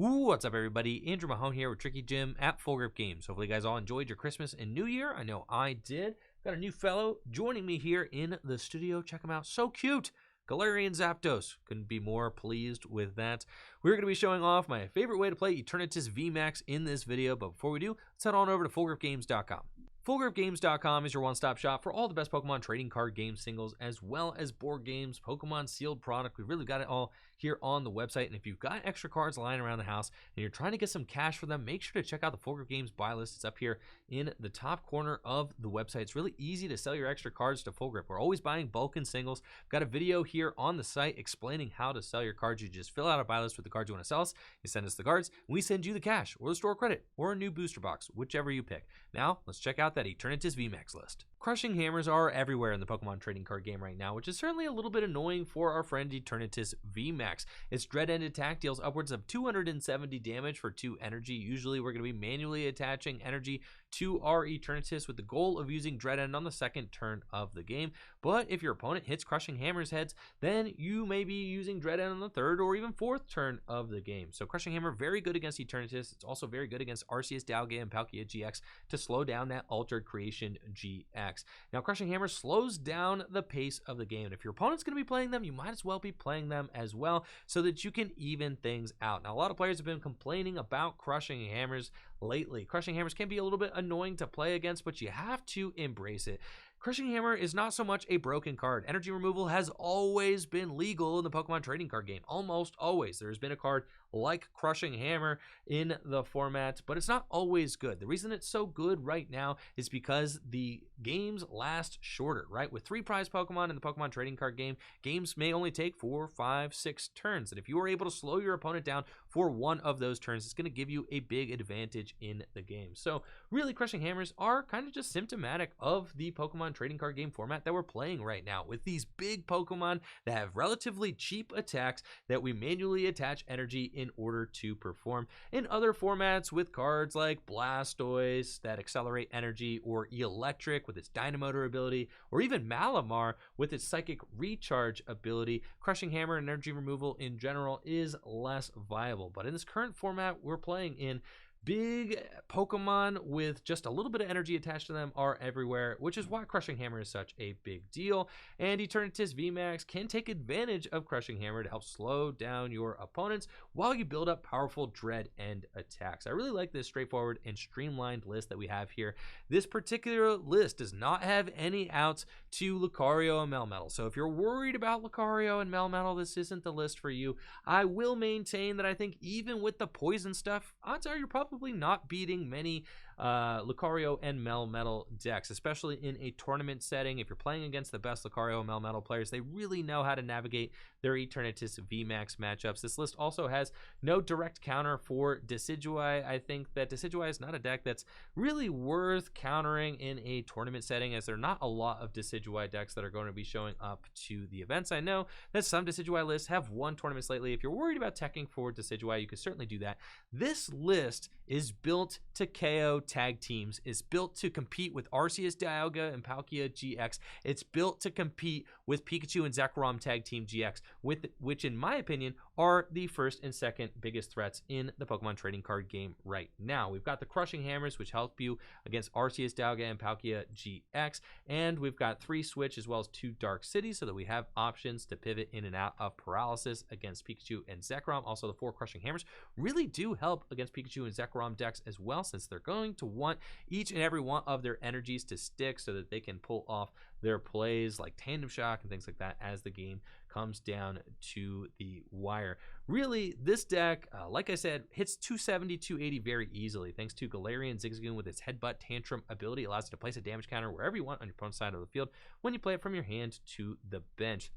What's up, everybody? Andrew Mahone here with Tricky Jim at Full Grip Games. Hopefully you guys all enjoyed your Christmas and New Year. I know I did. Got a new fellow joining me here in the studio. Check him out. So cute. Galarian Zapdos. Couldn't be more pleased with that. We're going to be showing off my favorite way to play Eternatus VMAX in this video. But before we do, let's head on over to FullGripGames.com. FullGripGames.com is your one-stop shop for all the best Pokemon trading card game singles, as well as board games, Pokemon sealed product. We've really got it all here on the website. And if you've got extra cards lying around the house and you're trying to get some cash for them, make sure to check out the Full Grip Games buy list. It's up here in the top corner of the website. It's really easy to sell your extra cards to Full Grip. We're always buying bulk and singles. We've got a video here on the site explaining how to sell your cards. You just fill out a buy list with the cards you want to sell us. You send us the cards, and we send you the cash or the store credit or a new booster box, whichever you pick. Now, let's check out that Eternatus VMAX list. Crushing hammers are everywhere in the Pokemon trading card game right now, which is certainly a little bit annoying for our friend Eternatus VMAX. Its Dread-End attack deals upwards of 270 damage for 2 energy. Usually we're going to be manually attaching energy to our Eternatus with the goal of using Dread-End on the second turn of the game. But if your opponent hits Crushing Hammer's heads, then you may be using Dread-End on the third or even fourth turn of the game. So Crushing Hammer, very good against Eternatus. It's also very good against Arceus DAA and Palkia GX to slow down that Altered Creation GX. Now, Crushing Hammer slows down the pace of the game. And if your opponent's going to be playing them, you might as well be playing them as well so that you can even things out. Now, a lot of players have been complaining about Crushing Hammers lately. Crushing Hammers can be a little bit annoying to play against, but you have to embrace it. Crushing Hammer is not so much a broken card. Energy removal has always been legal in the Pokemon trading card game. Almost always. There's been a card like Crushing Hammer in the format, but it's not always good. The reason it's so good right now is because the games last shorter, right? With 3 prize Pokemon in the Pokemon trading card game, games may only take 4, 5, 6 turns. And if you are able to slow your opponent down for one of those turns, it's going to give you a big advantage in the game. So really, Crushing Hammers are kind of just symptomatic of the Pokemon trading card game format that we're playing right now, with these big Pokemon that have relatively cheap attacks that we manually attach energy in order to perform. In other formats, with cards like Blastoise that accelerate energy, or Electric with its Dynamotor ability, or even Malamar with its Psychic Recharge ability, Crushing Hammer and energy removal in general is less viable. But in this current format we're playing in, big Pokemon with just a little bit of energy attached to them are everywhere, which is why Crushing Hammer is such a big deal. And Eternatus VMAX can take advantage of Crushing Hammer to help slow down your opponents while you build up powerful Dread-End attacks. I really like this straightforward and streamlined list that we have here. This particular list does not have any outs to Lucario and Melmetal. So if you're worried about Lucario and Melmetal, this isn't the list for you. I will maintain that I think even with the poison stuff, odds are you're probably not beating many Lucario and Melmetal decks, especially in a tournament setting. If you're playing against the best Lucario and Melmetal players, they really know how to navigate their Eternatus VMAX matchups. This list also has no direct counter for Decidueye. I think that Decidueye is not a deck that's really worth countering in a tournament setting, as there are not a lot of Decidueye decks that are going to be showing up to the events. I know that some Decidueye lists have won tournaments lately. If you're worried about teching for Decidueye, you can certainly do that. This list is built to KO tag teams. It's built to compete with Arceus DAA and Palkia GX. It's built to compete with Pikachu and Zekrom tag team GX, which in my opinion are the first and second biggest threats in the Pokemon trading card game right now. We've got the Crushing Hammers, which help you against Arceus DAA and Palkia GX, and we've got 3 Switch as well as 2 Dark Cities, so that we have options to pivot in and out of paralysis against Pikachu and Zekrom. Also, the 4 Crushing Hammers really do help against Pikachu and Zekrom decks as well, since they're going to want each and every one of their energies to stick so that they can pull off their plays like Tandem Shock and things like that as the game comes down to the wire. Really, this deck, like I said, hits 270, 280 very easily thanks to Galarian Zigzagoon with its Headbutt Tantrum ability. It allows you to place a damage counter wherever you want on your opponent's side of the field when you play it from your hand to the bench.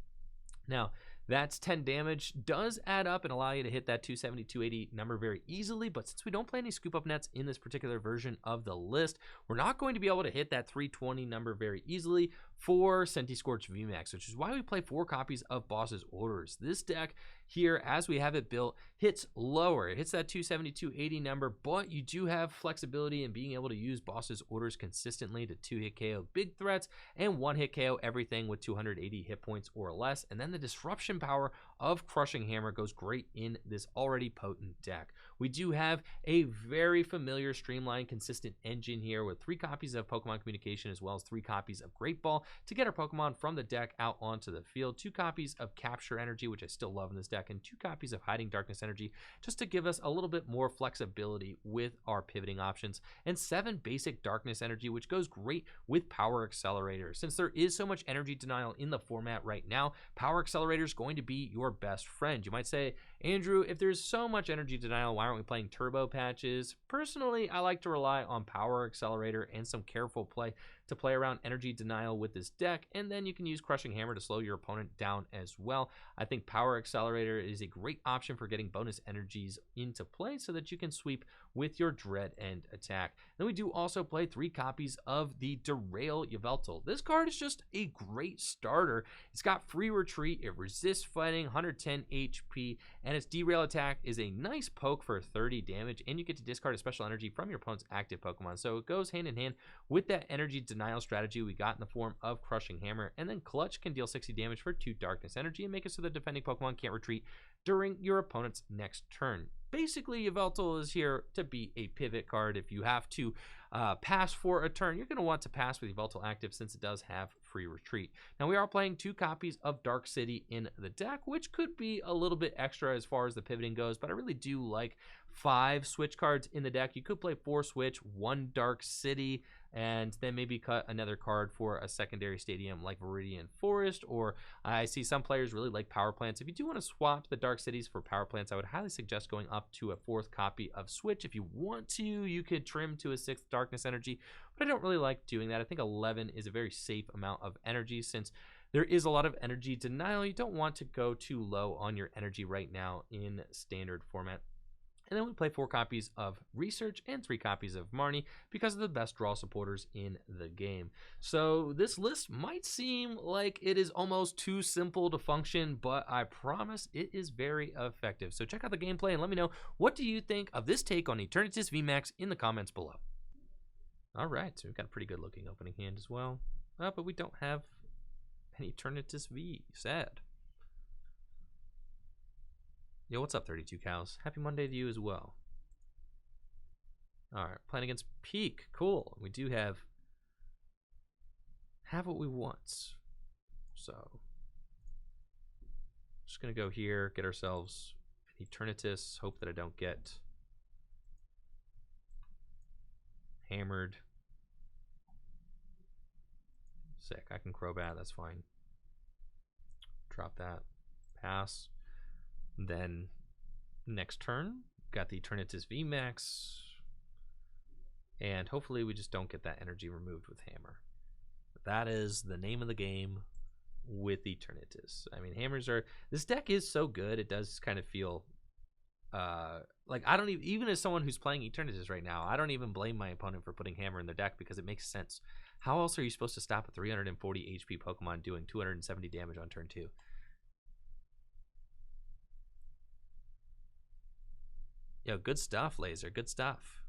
Now, that's 10 damage, does add up and allow you to hit that 270, 280 number very easily, but since we don't play any scoop up nets in this particular version of the list, we're not going to be able to hit that 320 number very easily for Centiskorch VMAX, which is why we play 4 copies of Boss's Orders. This deck here, as we have it built, hits lower. It hits that 270, 280 number, but you do have flexibility in being able to use Boss's Orders consistently to 2-hit KO big threats and 1-hit KO everything with 280 hit points or less. And then the disruption power of Crushing Hammer goes great in this already potent deck. We do have a very familiar, streamlined, consistent engine here with 3 copies of Pokemon Communication as well as 3 copies of Great Ball to get our Pokemon from the deck out onto the field, 2 copies of Capture Energy, which I still love in this deck, and 2 copies of Hiding Darkness Energy just to give us a little bit more flexibility with our pivoting options, and 7 basic Darkness Energy, which goes great with Power Accelerator. Since there is so much energy denial in the format right now, Power Accelerator is going to be your best friend. You might say, Andrew, if there's so much energy denial, why aren't we playing turbo patches? Personally, I like to rely on Power Accelerator and some careful play to play around energy denial with this deck, and then you can use Crushing Hammer to slow your opponent down as well. I think Power Accelerator is a great option for getting bonus energies into play so that you can sweep with your Dread End attack. Then we do also play 3 copies of the Derail Yveltal. This card is just a great starter. It's got free retreat, it resists fighting, 110 HP, and its derail attack is a nice poke for 30 damage, and you get to discard a special energy from your opponent's active Pokemon. So it goes hand in hand with that energy denial strategy we got in the form of Crushing Hammer. And then Clutch can deal 60 damage for 2 Darkness Energy and make it so the defending Pokemon can't retreat during your opponent's next turn. Basically, Yveltal is here to be a pivot card. If you have to pass for a turn, you're going to want to pass with Yveltal active since it does have free retreat. Now, we are playing 2 copies of Dark City in the deck, which could be a little bit extra as far as the pivoting goes, but I really do like 5 switch cards in the deck. You could play 4 switch, 1 Dark City, and then maybe cut another card for a secondary stadium like Viridian Forest, or I see some players really like Power Plants. If you do want to swap the Dark Cities for Power Plants, I would highly suggest going up to a 4th copy of Switch. If you want to, you could trim to a 6th Darkness Energy, but I don't really like doing that. I think 11 is a very safe amount of energy since there is a lot of energy denial. You don't want to go too low on your energy right now in standard format. And then we play 4 copies of Research and 3 copies of Marnie because of the best draw supporters in the game. So this list might seem like it is almost too simple to function, but I promise it is very effective. So check out the gameplay and let me know, what do you think of this take on Eternatus VMAX in the comments below. All right, so we've got a pretty good looking opening hand as well. But we don't have an Eternatus V. Sad. Yo, what's up, 32 Cows? Happy Monday to you as well. All right, playing against Peak. Cool. We do have what we want. So, just going to go here, get ourselves an Eternatus. Hope that I don't get hammered. Sick. I can Crobat. That's fine. Drop that. Pass. Then next turn, got the Eternatus VMAX, and hopefully we just don't get that energy removed with Hammer. That is the name of the game with Eternatus. I mean, hammers are, this deck is so good, it does kind of feel like I don't even as someone who's playing Eternatus right now, I don't even blame my opponent for putting Hammer in their deck because it makes sense. How else are you supposed to stop a 340 HP Pokemon doing 270 damage on turn 2? Yo, good stuff, Laser. Good stuff.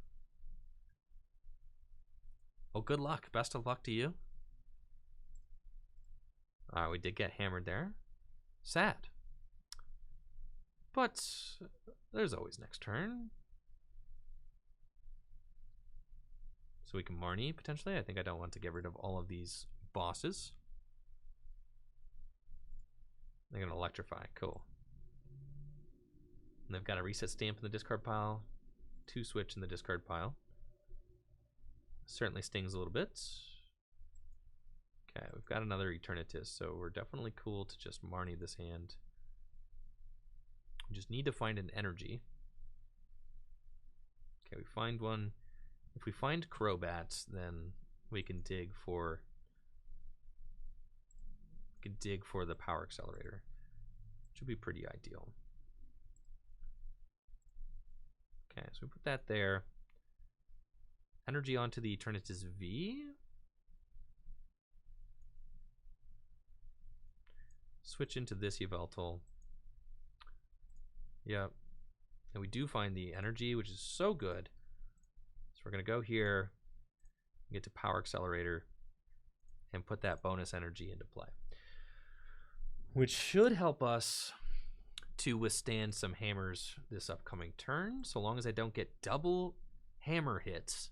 Oh, good luck. Best of luck to you. All right, we did get hammered there. Sad. But there's always next turn. So we can Marnie, potentially. I think I don't want to get rid of all of these bosses. They're going to electrify. Cool. And they've got a reset stamp in the discard pile, 2 switch in the discard pile. Certainly stings a little bit. Okay, we've got another Eternatus, so we're definitely cool to just Marnie this hand. We just need to find an energy. Okay, we find one. If we find Crobats, then we can dig for the Power Accelerator, which would be pretty ideal. Okay, so we put that there. Energy onto the Eternatus V. Switch into this Yveltal. Yep. And we do find the energy, which is so good. So we're going to go here, get to Power Accelerator, and put that bonus energy into play, which should help us to withstand some hammers this upcoming turn. So long as I don't get double hammer hits,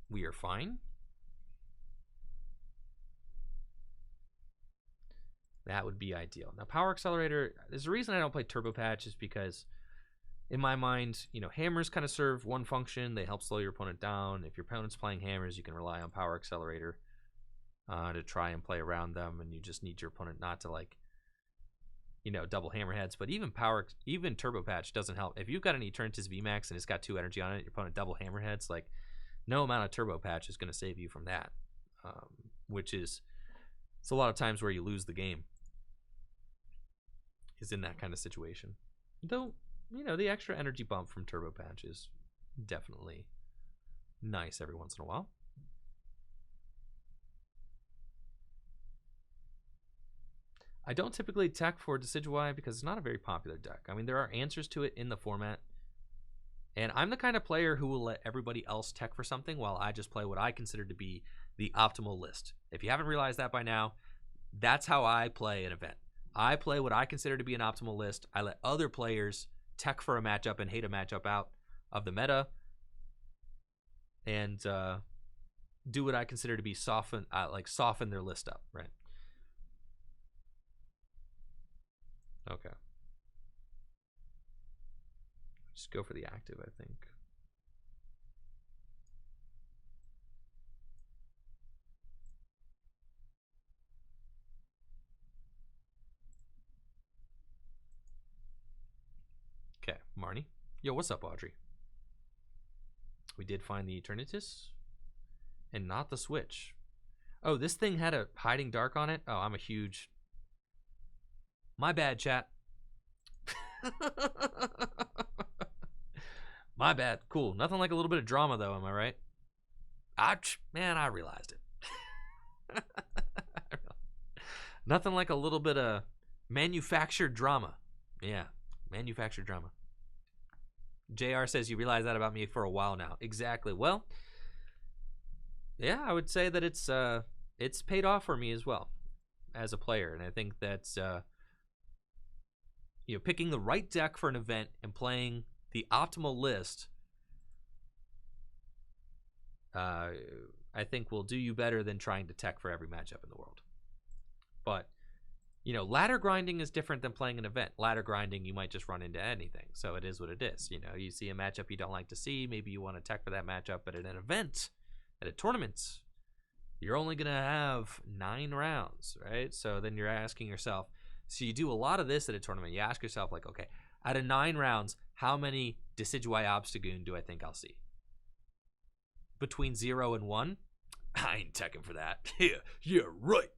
we are fine. That would be ideal. Now, Power Accelerator, there's a reason I don't play Turbo Patch is because in my mind, you know, hammers kind of serve one function. They help slow your opponent down. If your opponent's playing hammers, you can rely on Power Accelerator to try and play around them, and you just need your opponent not to, like, you know, double hammerheads. But even Turbo Patch doesn't help. If you've got an Eternatus VMAX and it's got 2 energy on it, your opponent double hammerheads, like, no amount of Turbo Patch is going to save you from that, which is, it's a lot of times where you lose the game is in that kind of situation. Though, you know, the extra energy bump from Turbo Patch is definitely nice every once in a while. I don't typically tech for Decidueye because it's not a very popular deck. I mean, there are answers to it in the format, and I'm the kind of player who will let everybody else tech for something while I just play what I consider to be the optimal list. If you haven't realized that by now, that's how I play an event. I play what I consider to be an optimal list. I let other players tech for a matchup and hate a matchup out of the meta, and do what I consider to be soften their list up, right? Okay. Just go for the active, I think. Okay, Marnie. Yo, what's up, Audrey? We did find the Eternatus and not the Switch. Oh, this thing had a Hiding Dark on it? Oh, I'm a huge... My bad, chat. My bad. Cool. Nothing like a little bit of drama, though, am I right? Man, I realized it. Nothing like a little bit of manufactured drama. Yeah, manufactured drama. JR says you realize that about me for a while now. Exactly. Well, yeah, I would say that it's paid off for me as well as a player, and I think that's you know, picking the right deck for an event and playing the optimal list, I think will do you better than trying to tech for every matchup in the world. But, you know, ladder grinding is different than playing an event. Ladder grinding, you might just run into anything. So it is what it is. You know, you see a matchup you don't like to see. Maybe you want to tech for that matchup. But at an event, at a tournament, you're only going to have 9 rounds, right? So then you're asking yourself, so you do a lot of this at a tournament. You ask yourself, like, okay, out of 9 rounds, how many Decidueye Obstagoon do I think I'll see? Between 0 and 1? I ain't teching for that. Yeah, right.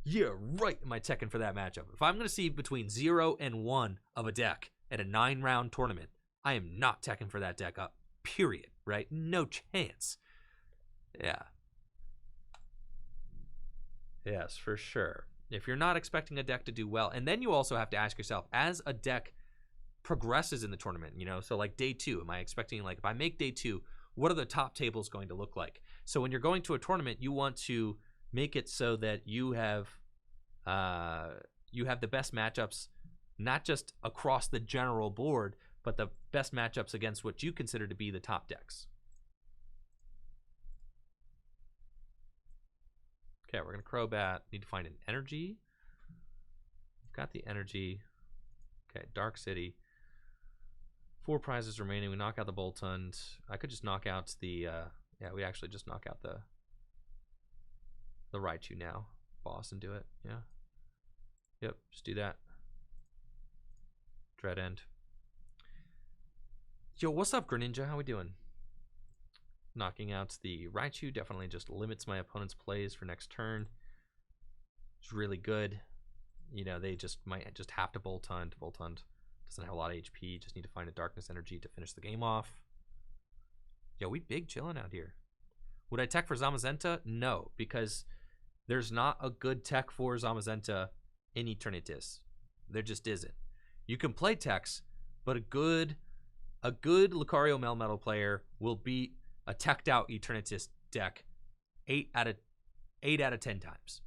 Yeah, right. Am I teching for that matchup? If I'm going to see between 0 and 1 of a deck at a 9-round tournament, I am not teching for that deck up. Period. Right? No chance. Yeah. Yes, for sure. If you're not expecting a deck to do well, and then you also have to ask yourself, as a deck progresses in the tournament, you know, so like day 2, am I expecting, like, if I make day 2, what are the top tables going to look like? So when you're going to a tournament, you want to make it so that you have the best matchups, not just across the general board, but the best matchups against what you consider to be the top decks. Okay, we're going to Crobat. Need to find an energy. We've got the energy. Okay, Dark City. 4 prizes remaining. We knock out the Boltund. I could just knock out the... yeah, we actually just knock out the Raichu now. Boss and do it. Yeah. Yep, just do that. Dread End. Yo, what's up, Greninja? How we doing? Knocking out the Raichu definitely just limits my opponent's plays for next turn. It's really good. You know, they just might just have to Boltund. Boltund doesn't have a lot of HP. Just need to find a Darkness Energy to finish the game off. Yo, we big chilling out here. Would I tech for Zamazenta? No, because there's not a good tech for Zamazenta in Eternatus. There just isn't. You can play techs, but a good Lucario Melmetal player will beat a teched out Eternatus deck 8 out of 10 times.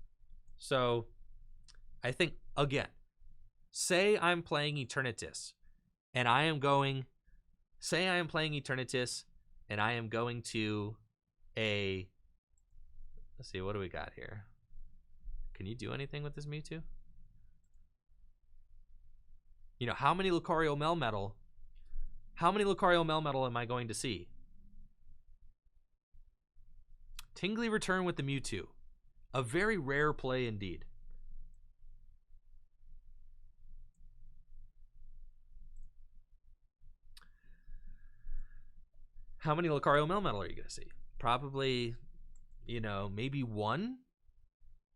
So I think, again, say I'm playing Eternatus, and I am going. Say I am playing Eternatus, and I am going to a. Let's see, what do we got here? Can you do anything with this Mewtwo? You know, how many Lucario Melmetal? How many Lucario Melmetal am I going to see? Tingly return with the Mewtwo. A very rare play indeed. How many Lucario Melmetal are you going to see? Probably, you know, maybe one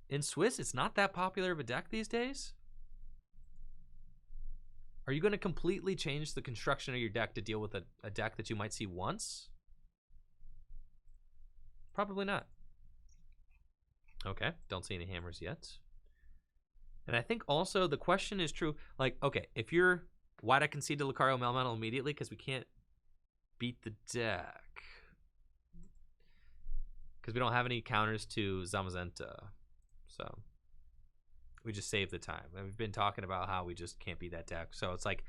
in Swiss. It's not that popular of a deck these days. Are you going to completely change the construction of your deck to deal with a deck that you might see once? Probably not. Okay, don't see any hammers yet. And I think also the question is true. Like, okay, if you're... Why'd I concede to Lucario Melmetal immediately? Because we can't beat the deck. Because we don't have any counters to Zamazenta. So we just save the time. And we've been talking about how we just can't beat that deck. So it's like,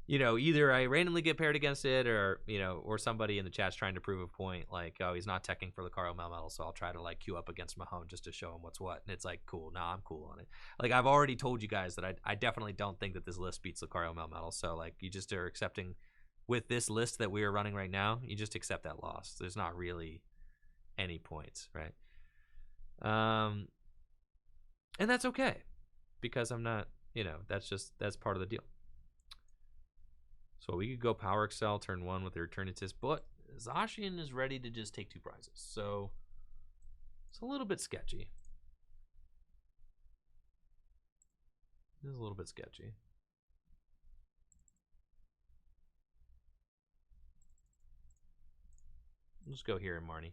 you know, either I randomly get paired against it, or, you know, or somebody in the chat's trying to prove a point, like, oh, he's not teching for Lucario Melmetal, so I'll try to, like, queue up against Mahone just to show him what's what. And it's like, cool, nah, I'm cool on it. Like, I've already told you guys that I definitely don't think that this list beats Lucario Melmetal, so, like, you just are accepting, with this list that we are running right now, you just accept that loss. There's not really any points, right? And that's okay, because I'm not, you know, that's part of the deal. So we could go Power Excel turn 1 with their Eternatus, but Zacian is ready to just take 2 prizes. So it's a little bit sketchy. It is a little bit sketchy. Let's go here in Marnie.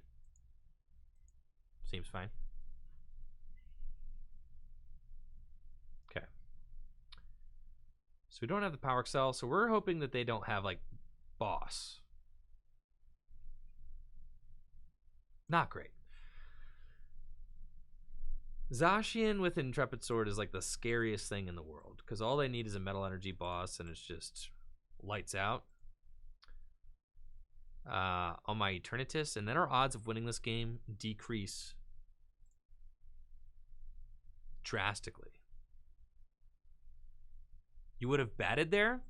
Seems fine. Okay. So we don't have the Power Excel, so we're hoping that they don't have, like, Boss. Not great. Zacian with Intrepid Sword is, like, the scariest thing in the world, because all they need is a Metal Energy Boss, and it's just lights out. On my Eternatus, and then our odds of winning this game decrease drastically. You would have batted there?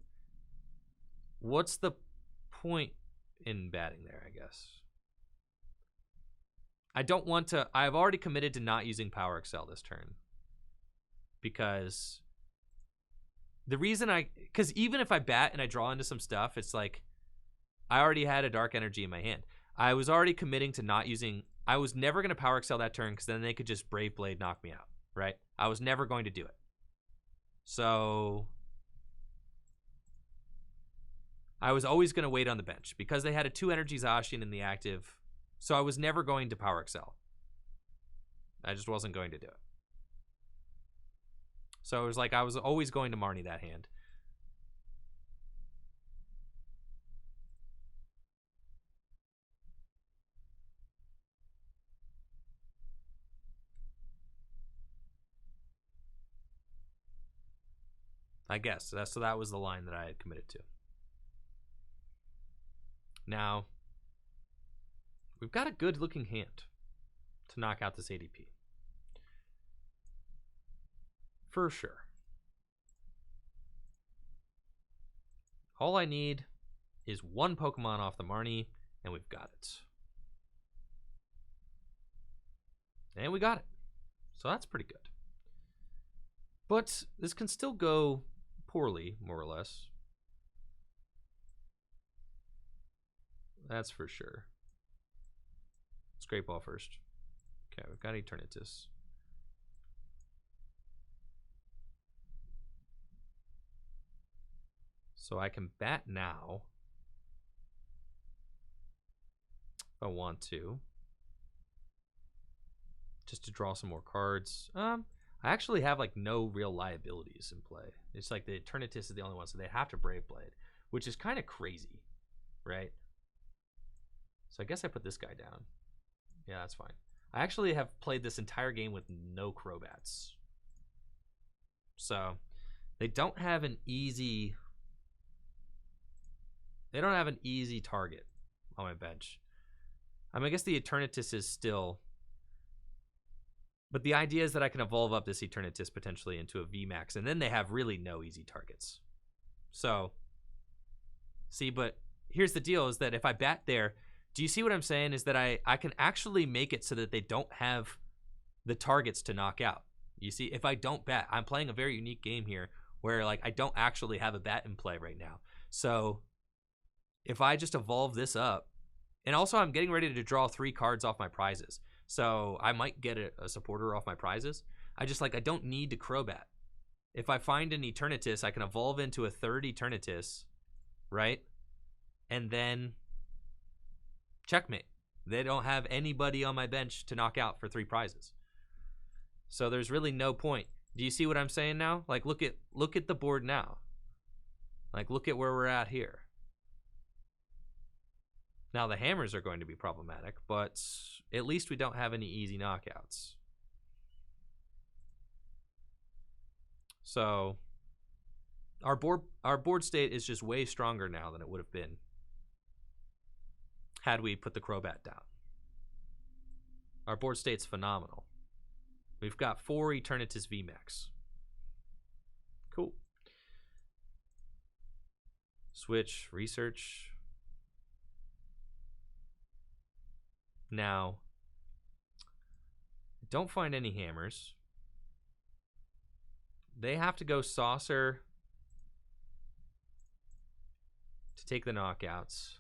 What's the point in batting there, I guess? I don't want to... I've already committed to not using Power Excel this turn. Because the reason because even if I bat and I draw into some stuff, it's like I already had a Dark Energy in my hand. I was already committing to not using... I was never going to Power Excel that turn, because then they could just Brave Blade knock me out, right? I was never going to do it. So I was always going to wait on the bench, because they had a 2 energy Zacian in the active. So I was never going to Power Excel. I just wasn't going to do it. So it was like I was always going to Marnie that hand. I guess. So that was the line that I had committed to. Now, we've got a good looking hand to knock out this ADP. For sure. All I need is 1 Pokemon off the Marnie, and we've got it. And we got it. So that's pretty good. But this can still go poorly, more or less. That's for sure. Let's Great Ball first. Okay, we've got Eternatus. So I can bat now if I want to, just to draw some more cards. I actually have like no real liabilities in play. It's like the Eternatus is the only one, so they have to Brave Blade, which is kind of crazy, right? So I guess I put this guy down. Yeah, that's fine. I actually have played this entire game with no Crobats. So They don't have an easy... They don't have an easy target on my bench. I mean, I guess the Eternatus is still... But the idea is that I can evolve up this Eternatus potentially into a VMAX, and then they have really no easy targets. So, see, but here's the deal, is that if I bat there, do you see what I'm saying? Is that I can actually make it so that they don't have the targets to knock out. You see, if I don't bat, I'm playing a very unique game here where, like, I don't actually have a bat in play right now. So, if I just evolve this up, and also I'm getting ready to draw 3 cards off my prizes. So I might get a supporter off my prizes. I don't need to Crobat. If I find an Eternatus, I can evolve into a 3rd Eternatus, right? And then checkmate. They don't have anybody on my bench to knock out for 3 prizes. So there's really no point. Do you see what I'm saying now? Like, look at the board now. Like, look at where we're at here. Now, the hammers are going to be problematic, but at least we don't have any easy knockouts. So, our board state is just way stronger now than it would have been had we put the Crobat down. Our board state's phenomenal. We've got 4 Eternatus VMAX. Cool. Switch, research. Now, don't find any hammers. They have to go saucer to take the knockouts,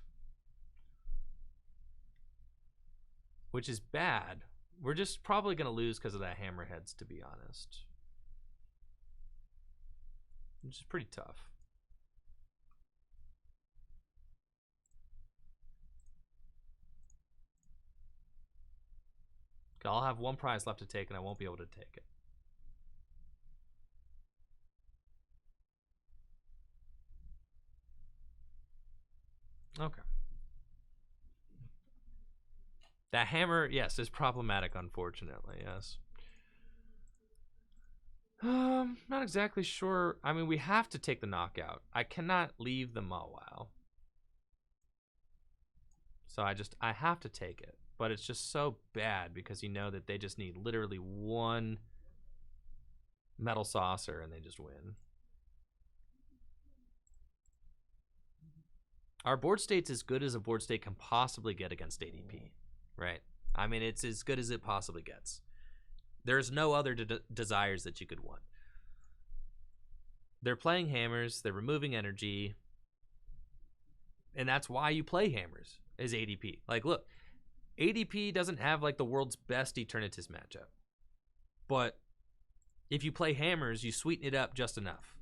which is bad. We're just probably going to lose because of that hammerheads, to be honest, which is pretty tough. I'll have 1 prize left to take, and I won't be able to take it. Okay. That hammer, yes, is problematic, unfortunately, yes. Not exactly sure. I mean, we have to take the knockout. I cannot leave the Mawile. So I have to take it. But it's just so bad because you know that they just need literally 1 metal saucer and they just win. Our board state's as good as a board state can possibly get against ADP, right? I mean, it's as good as it possibly gets. There's no other desires that you could want. They're playing hammers, they're removing energy, and that's why you play hammers, is ADP. Like, look, ADP doesn't have like the world's best Eternatus matchup, but if you play hammers, you sweeten it up just enough.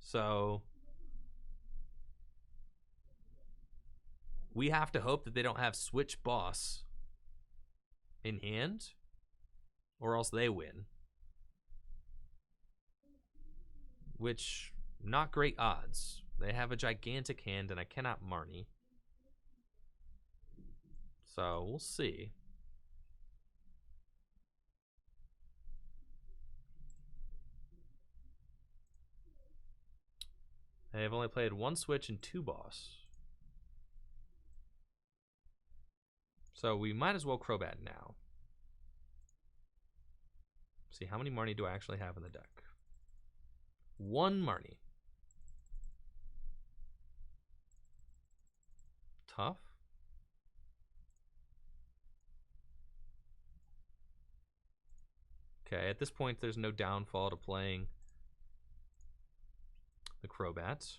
So we have to hope that they don't have Switch Boss in hand, or else they win. Which, not great odds. They have a gigantic hand, and I cannot Marnie. So, we'll see. I've only played 1 Switch and 2 Boss. So, we might as well Crobat now. See, how many Marnie do I actually have in the deck? 1 Marnie. Tough. Okay, at this point, there's no downfall to playing the Crobats.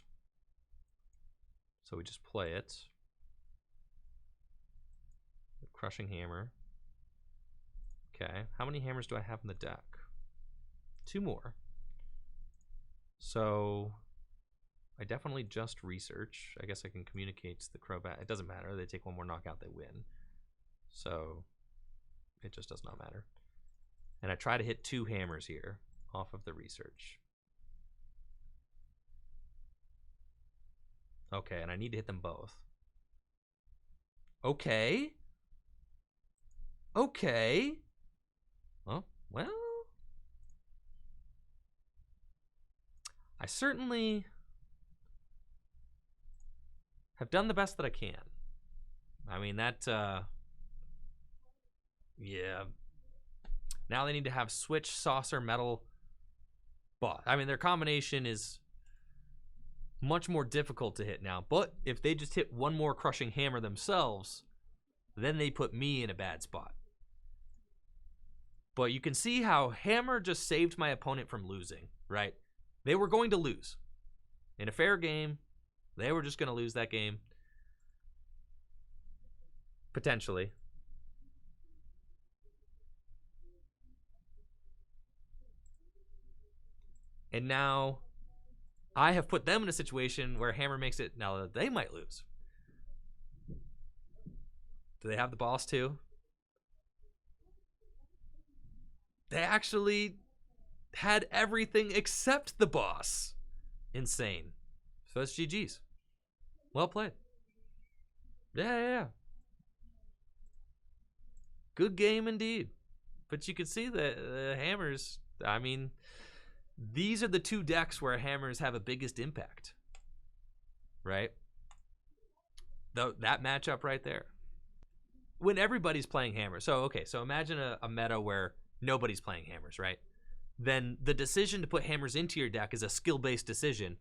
So we just play it. The Crushing Hammer. Okay, how many hammers do I have in the deck? 2 more. So I definitely just research. I guess I can communicate to the Crobat. It doesn't matter. They take 1 more knockout, they win. So it just does not matter. And I try to hit 2 hammers here off of the research. Okay, and I need to hit them both. Okay. Okay. Oh, well. I certainly have done the best that I can. I mean, that, yeah. Now they need to have Switch, Saucer, Metal, Boss. I mean, their combination is much more difficult to hit now. But if they just hit one more Crushing Hammer themselves, then they put me in a bad spot. But you can see how Hammer just saved my opponent from losing, right? They were going to lose. In a fair game, they were just going to lose that game. Potentially. And now I have put them in a situation where Hammer makes it now that they might lose. Do they have the boss too? They actually had everything except the boss. Insane. So that's GG's. Well played. Yeah. Good game indeed. But you can see the Hammers, I mean, these are the two decks where Hammers have a biggest impact. Right? That matchup right there. When everybody's playing Hammers. So, okay, so imagine a meta where nobody's playing Hammers, right? Then the decision to put Hammers into your deck is a skill-based decision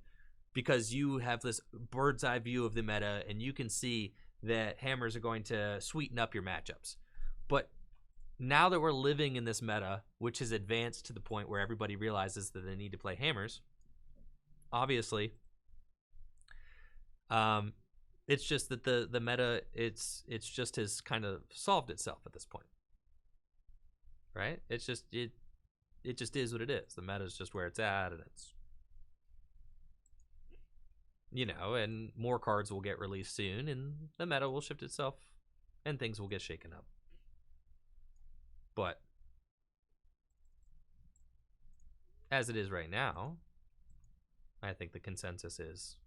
because you have this bird's eye view of the meta and you can see that Hammers are going to sweeten up your matchups. But now that we're living in this meta, which has advanced to the point where everybody realizes that they need to play Hammers, obviously, it's just that the meta, it's just has kind of solved itself at this point. Right? It's just it just is what it is. The meta is just where it's at, and it's, you know, and more cards will get released soon, and the meta will shift itself, and things will get shaken up. But as it is right now, I think the consensus is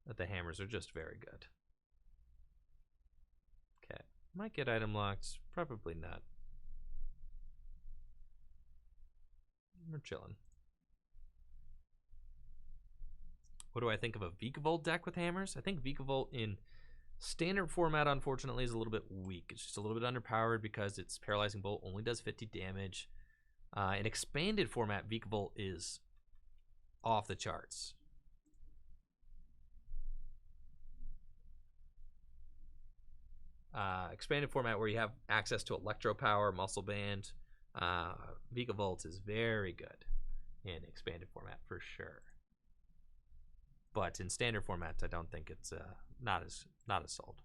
that the Hammers are just very good. Okay, might get item locked, probably not. We're chilling. What do I think of a Vikavolt deck with Hammers? I think Vikavolt in standard format, unfortunately, is a little bit weak. It's just a little bit underpowered because its Paralyzing Bolt only does 50 damage. In expanded format, Vikavolt is off the charts. Expanded format where you have access to Electro Power, Muscle Band, Vikavolt is very good in expanded format for sure. But in standard format, I don't think it's not as sold.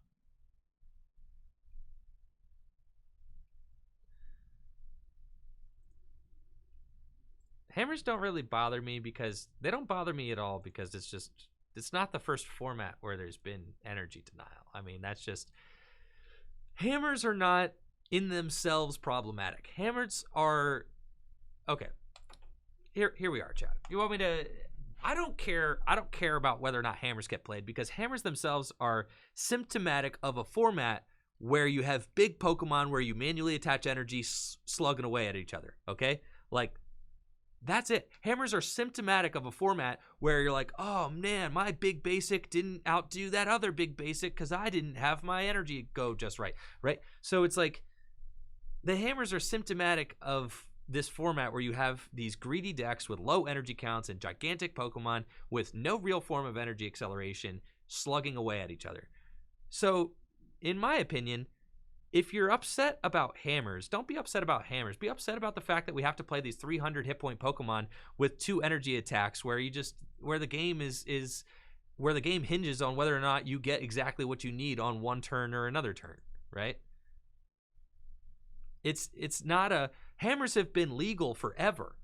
Hammers don't really bother me because they don't bother me at all because it's not the first format where there's been energy denial. I mean, that's just, Hammers are not in themselves problematic. Hammers are okay. Here we are, chat. You want me to? I don't care about whether or not Hammers get played because Hammers themselves are symptomatic of a format where you have big Pokemon where you manually attach energy slugging away at each other. Okay, like that's it. Hammers are symptomatic of a format where you're like, oh man, my big basic didn't outdo that other big basic because I didn't have my energy go just right. So it's like the Hammers are symptomatic of this format where you have these greedy decks with low energy counts and gigantic Pokemon with no real form of energy acceleration slugging away at each other. So, in my opinion, if you're upset about Hammers, don't be upset about Hammers. Be upset about the fact that we have to play these 300 hit point Pokemon with 2 energy attacks where the game is where the game hinges on whether or not you get exactly what you need on one turn or another turn, right? It's not a Hammers have been legal forever,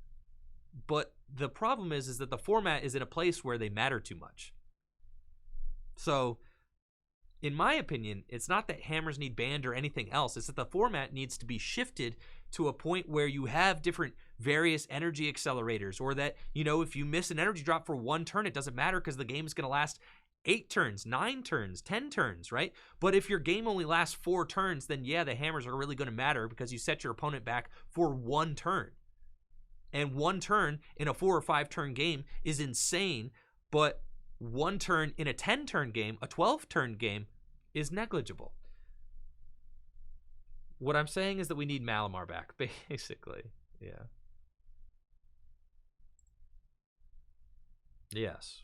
but the problem is that the format is in a place where they matter too much. So, in my opinion, it's not that Hammers need banned or anything else. It's that the format needs to be shifted to a point where you have different various energy accelerators, or that, you know, if you miss an energy drop for 1 turn, it doesn't matter because the game is going to last 8 turns, 9 turns, 10 turns, right? But if your game only lasts 4 turns, then yeah, the Hammers are really going to matter because you set your opponent back for 1 turn. And 1 turn in a 4 or 5 turn game is insane, but 1 turn in a 10 turn game, a 12 turn game, is negligible. What I'm saying is that we need Malamar back, basically. Yeah. Yes.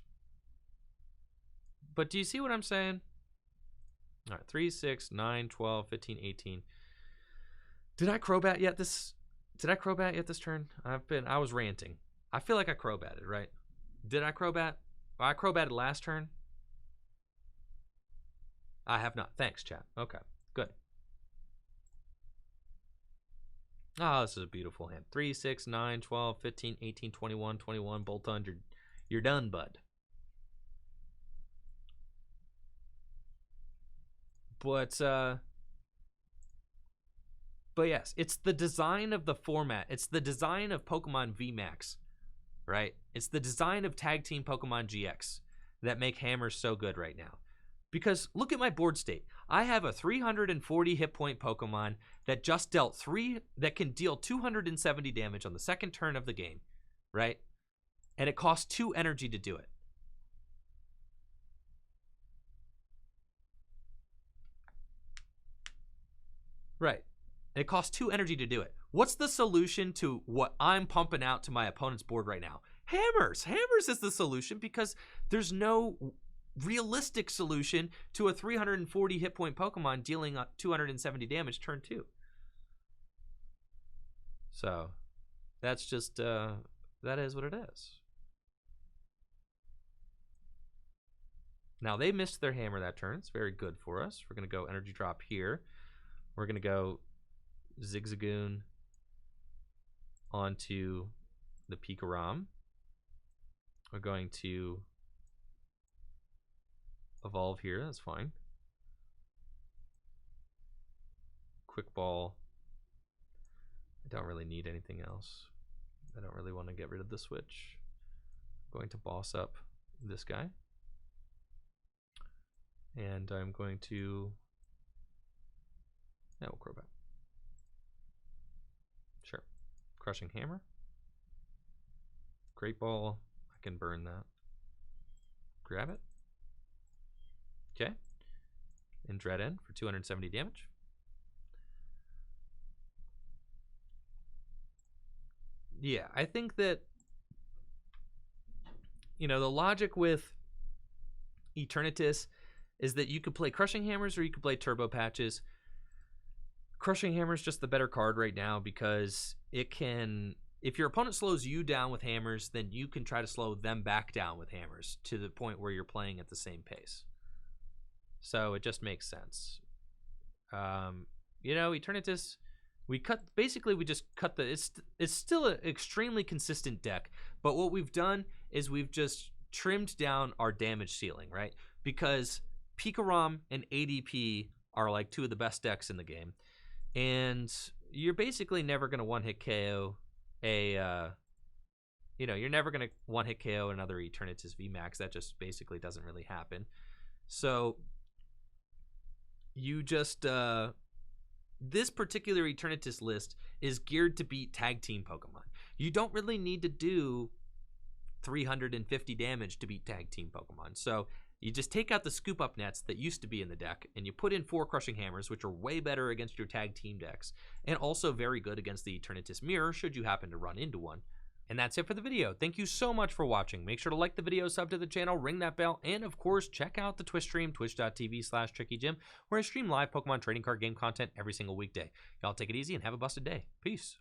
But do you see what I'm saying? All right, 3, 6, 9, 12, 15, 18. Did I Crobat yet this turn? I was ranting. I feel like I Crobatted, right? Did I Crobat? I Crobatted last turn. I have not. Thanks, chat. Okay, good. Oh, this is a beautiful hand. 3, 6, 9, 12, 15, 18, 21, 21. Boltund, you're done, bud. But yes, it's the design of the format. It's the design of Pokemon VMAX, right? It's the design of Tag Team Pokemon GX that make hammers so good right now. Because look at my board state. I have a 340 hit point Pokemon that just dealt that can deal 270 damage on the 2nd turn of the game, right? And it costs 2 energy to do it. Right. It costs 2 energy to do it. What's the solution to what I'm pumping out to my opponent's board right now? Hammers. Hammers is the solution because there's no realistic solution to a 340 hit point Pokemon dealing 270 damage turn 2. So that's just, that is what it is. Now they missed their hammer that turn. It's very good for us. We're going to go energy drop here. We're going to go Zigzagoon onto the Pikachu. We're going to evolve here. That's fine. Quick Ball. I don't really need anything else. I don't really want to get rid of the switch. I'm going to boss up this guy. And I'm going to... Yeah, we'll Crobat. Sure. Crushing Hammer. Great Ball. I can burn that. Grab it. Okay. And Dread End for 270 damage. Yeah, I think that, you know, the logic with Eternatus is that you could play Crushing Hammers or you could play Turbo Patches. Crushing Hammer is just the better card right now because it can, if your opponent slows you down with hammers, then you can try to slow them back down with hammers to the point where you're playing at the same pace. So it just makes sense. You know, Eternatus, we just cut the, it's still an extremely consistent deck, but what we've done is we've just trimmed down our damage ceiling, right? Because Pikachu and ADP are like 2 of the best decks in the game. And you're basically never going to one-hit KO you know, you're never going to one-hit KO another Eternatus VMAX. That just basically doesn't really happen. So you just, this particular Eternatus list is geared to beat Tag Team Pokemon. You don't really need to do 350 damage to beat Tag Team Pokemon. So you just take out the scoop up nets that used to be in the deck and you put in 4 Crushing Hammers, which are way better against your tag team decks and also very good against the Eternatus Mirror should you happen to run into one. And that's it for the video. Thank you so much for watching. Make sure to like the video, sub to the channel, ring that bell, and of course check out the Twitch stream, twitch.tv/TrickyJim, where I stream live Pokemon trading card game content every single weekday. Y'all take it easy and have a busted day. Peace.